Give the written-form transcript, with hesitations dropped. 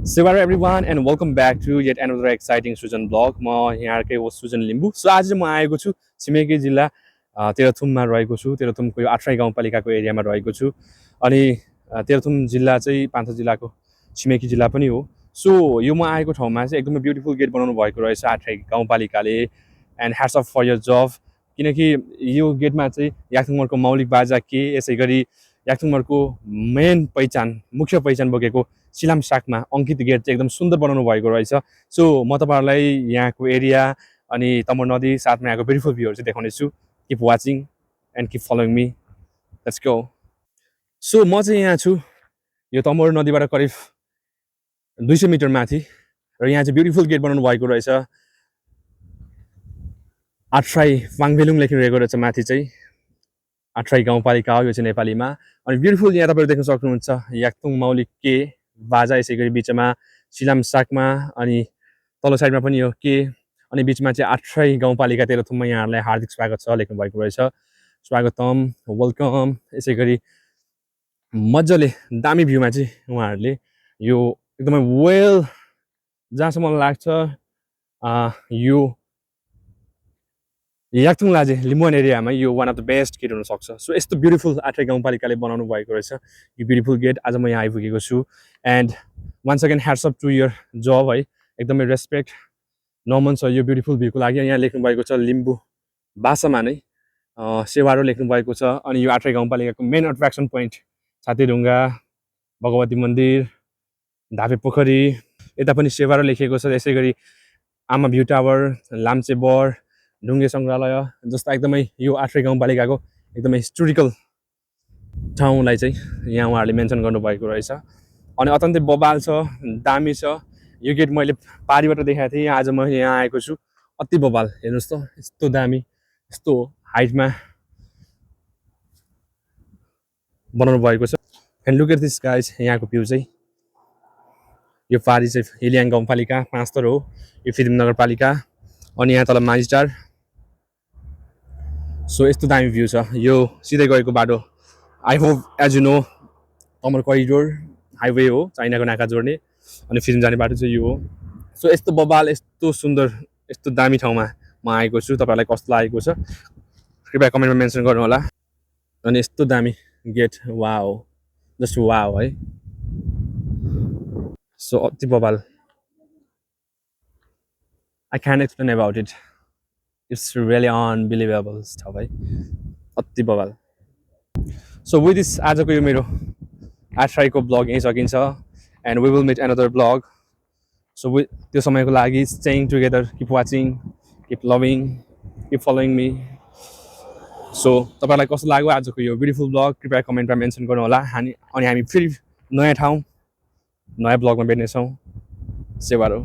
So hello everyone and welcome back to yet another exciting Sujan blog. म यहाँकै हो Sujan Limbu. So आज म आएको छु छिमेकी जिल्ला तेह्रथुममा रहेको छु. तेह्रथुमको यो आठराई गाउँपालिकाको एरियामा रहेको छु. अनि तेह्रथुम जिल्ला चाहिँ पाँच जिल्लाको छिमेकी जिल्ला पनि हो. सो यो म आएको ठाउँमा चाहिँ एकदमै ब्युटिफुल गेट बनाउनु भएको रहेछ आठराई गाउँपालिकाले and hats off for your job किनकि यो गेटमा चाहिँ याक्थुङमरको मौलिक बाजा के यसै गरी याक्थुङमरको मेन पहिचान मुख्य पहिचान बोकेको सिलाम साकमा अङ्कित गेट चाहिँ एकदम सुन्दर बनाउनु भएको रहेछ. सो म तपाईँहरूलाई यहाँको एरिया अनि तमोर नदी साथमा यहाँको ब्युटिफुल भ्यूहरू चाहिँ देखाउनेछु. Keep watching and keep following me. Let's go. So म चाहिँ यहाँ छु यो तमोर नदीबाट करिब 200 मिटर माथि र यहाँ चाहिँ ब्युटिफुल गेट बनाउनु भएको रहेछ. आठराई फाङभेलुङ लेखिरहेको रहेछ माथि चाहिँ. आठराई गाउँपालिका हो यो चाहिँ नेपालीमा. अनि ब्युटिफुल यहाँ तपाईँहरू देख्न सक्नुहुन्छ याक्थुङ मौलिक के बाजा यसै गरी बिचमा सिलाम साकमा अनि तल्लो साइडमा पनि हो के अनि बिचमा चाहिँ आठराई गाउँपालिका तेह्रथुममा यहाँहरूलाई हार्दिक स्वागत छ लेख्नु भएको रहेछ. स्वागतम वेलकम. यसै गरी मजाले दामी भ्यूमा चाहिँ उहाँहरूले यो एकदमै वेल जहाँसम्म मलाई लाग्छ यो याक्थुङ लाजे लिम्बुवान एरियामा यो one of the best gate हुनसक्छ. सो यस्तो ब्युटिफुल आठराई गाउँपालिकाले बनाउनु भएको रहेछ यो ब्युटिफुल गेट. आज म यहाँ आइपुगेको छु and once again hats up to your job है. एकदमै रेस्पेक्ट नमन छ यो ब्युटिफुल भ्यूको लागि. यहाँ लेख्नु भएको छ लिम्बू भाषामा नै सेवारो लेख्नु भएको छ. अनि यो Athrai गाउँपालिकाको main attraction point Chhatedhunga Bhagwati मन्दिर धापे पोखरी यता पनि सेवारो लेखिएको छ. यसै गरी आमा भ्यू टावर लाम्चे बर ढुङ्गे सङ्ग्रहालय जस्ता एकदमै यो आठराई गाउँपालिकाको एकदमै हिस्टोरिकल ठाउँलाई चाहिँ यहाँ उहाँहरूले मेन्सन गर्नुभएको रहेछ. अनि अत्यन्तै बबाल छ दामी छ यो गेट. मैले पारिबाट देखाएको थिएँ आज म यहाँ आएको छु. अति बबाल हेर्नुहोस् त यस्तो दामी यस्तो हाइटमा बनाउनु भएको छ. And look at this guys. यहाँको भ्यू चाहिँ यो पारी चाहिँ हिलियाङ गाउँपालिका 5 थर हो. यो फिल्म नगरपालिका अनि यहाँ तल माझीटार. सो यस्तो दामी भ्यू छ. यो सिधै गएको बाटो I hope as you know Tamor corridor highway हो चाइनाको नाका जोड्ने अनि फिल्म जाने बाटो चाहिँ यो हो. सो यस्तो बबाल यस्तो सुन्दर यस्तो दामी ठाउँमा म आएको छु. तपाईँहरूलाई कस्तो लागेको छ कृपया कमेन्टमा मेन्सन गर्नु होला. अनि यस्तो दामी गेट वाओ जस्ट वाओ है. सो अति बबाल I can explain about it. It's really unbelievable छ भाइ अति बबाल. सो विथ दिस आजको यो मेरो आठराईको ब्लग यहीँ सकिन्छ and we will meet another blog. So त्यो समयको लागि staying together keep watching keep loving keep following me. So तपाईँलाई कस्तो लाग्यो आजको यो ब्युटिफुल ब्लग कृपया कमेन्टमा मेन्सन गर्नु होला. अनि हामी फेरि नयाँ ठाउँ नयाँ ब्लगमा भेट्नेछौँ. सेवारो.